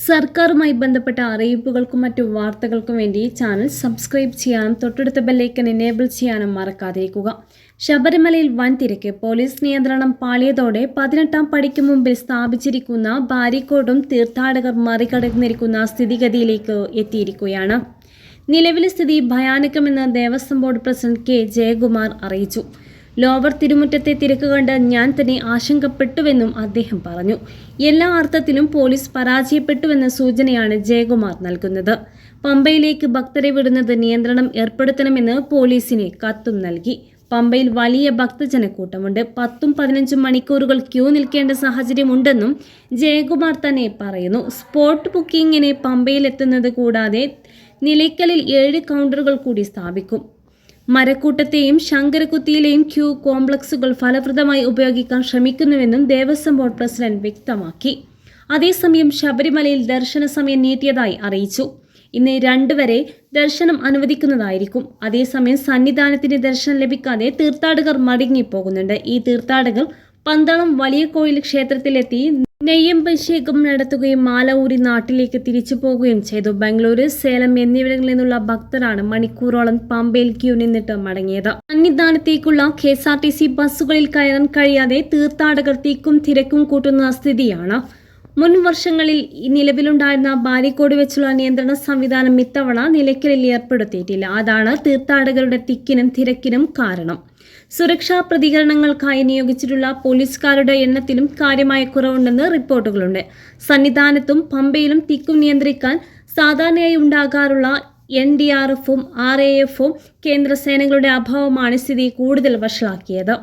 സർക്കാരുമായി ബന്ധപ്പെട്ട അറിയിപ്പുകൾക്കും മറ്റു വാർത്തകൾക്കും വേണ്ടി ചാനൽ സബ്സ്ക്രൈബ് ചെയ്യാനും തൊട്ടടുത്ത ബെല്ലൈക്കൻ എനേബിൾ ചെയ്യാനും മറക്കാതിരിക്കുക. ശബരിമലയിൽ വൻ തിരക്ക്. പോലീസ് നിയന്ത്രണം പാളിയതോടെ 18ാം പടിക്ക് മുമ്പിൽ സ്ഥാപിച്ചിരിക്കുന്ന ബാരിക്കേഡും തീർത്ഥാടകർ മറികടന്നിരിക്കുന്ന സ്ഥിതിഗതിയിലേക്ക് എത്തിയിരിക്കുകയാണ്. നിലവിലെ സ്ഥിതി ഭയാനകമെന്ന് Devaswom board president K Jayakumar അറിയിച്ചു. ലോവർ തിരുമുറ്റത്തെ തിരക്ക് കണ്ട് ഞാൻ തന്നെ ആശങ്കപ്പെട്ടുവെന്നും അദ്ദേഹം പറഞ്ഞു. എല്ലാ അർത്ഥത്തിലും പോലീസ് പരാജയപ്പെട്ടുവെന്ന സൂചനയാണ് ജയകുമാർ നൽകുന്നത്. പമ്പയിലേക്ക് ഭക്തരെ വിടുന്നത് നിയന്ത്രണം ഏർപ്പെടുത്തണമെന്ന് പോലീസിന് കത്തും നൽകി. പമ്പയിൽ വലിയ ഭക്തജനക്കൂട്ടമുണ്ട്. 10-15 മണിക്കൂറുകൾ ക്യൂ നിൽക്കേണ്ട സാഹചര്യമുണ്ടെന്നും ജയകുമാർ തന്നെ പറയുന്നു. സ്പോട്ട് ബുക്കിങ്ങിന് പമ്പയിലെത്തുന്നത് കൂടാതെ നിലയ്ക്കലിൽ 7 കൗണ്ടറുകൾ കൂടി സ്ഥാപിക്കും. മരക്കൂട്ടത്തെയും ശങ്കരക്കുത്തിയിലെയും ക്യൂ കോംപ്ലക്സുകൾ ഫലപ്രദമായി ഉപയോഗിക്കാൻ ശ്രമിക്കുന്നുവെന്നും ദേവസ്വം ബോർഡ് പ്രസിഡന്റ് വ്യക്തമാക്കി. അതേസമയം ശബരിമലയിൽ ദർശന സമയം നീട്ടിയതായി അറിയിച്ചു. ഇന്ന് 2 വരെ ദർശനം അനുവദിക്കുന്നതായിരിക്കും. അതേസമയം സന്നിധാനത്തിന് ദർശനം ലഭിക്കാതെ തീർത്ഥാടകർ മടങ്ങിപ്പോകുന്നുണ്ട്. ഈ തീർത്ഥാടകർ പന്തളം വലിയ കോയിൽ ക്ഷേത്രത്തിലെത്തി നെയ്യഭിഷേകം നടത്തുകയും മാല ഊരി നാട്ടിലേക്ക് തിരിച്ചു പോകുകയും ചെയ്തു. ബംഗളൂരു, സേലം എന്നിവിടങ്ങളിൽ നിന്നുള്ള ഭക്തരാണ് മണിക്കൂറോളം പമ്പയിൽ ക്യൂ നിന്നിട്ട് മടങ്ങിയത്. സന്നിധാനത്തേക്കുള്ള KSRTC ബസ്സുകളിൽ കയറാൻ കഴിയാതെ തീർത്ഥാടകർ തിക്കും തിരക്കും കൂട്ടുന്ന സ്ഥിതിയാണ്. മുൻ വർഷങ്ങളിൽ നിലവിലുണ്ടായിരുന്ന ബാരിക്കേഡ് വെച്ചുള്ള നിയന്ത്രണ സംവിധാനം ഇത്തവണ നിലയ്ക്കലിൽ ഏർപ്പെടുത്തിയിട്ടില്ല. അതാണ് തീർത്ഥാടകരുടെ തിക്കിനും തിരക്കിനും കാരണം. സുരക്ഷാ പ്രതികരണങ്ങൾക്കായി നിയോഗിച്ചിട്ടുള്ള പോലീസുകാരുടെ എണ്ണത്തിലും കാര്യമായ കുറവുണ്ടെന്ന് റിപ്പോർട്ടുകളുണ്ട്. സന്നിധാനത്തും പമ്പയിലും തിക്കും നിയന്ത്രിക്കാൻ സാധാരണയായി ഉണ്ടാകാറുള്ള NDRF-ഉം RAF-ഉം കേന്ദ്ര സേനകളുടെ അഭാവമാണ് സ്ഥിതി കൂടുതൽ വഷളാക്കിയത്.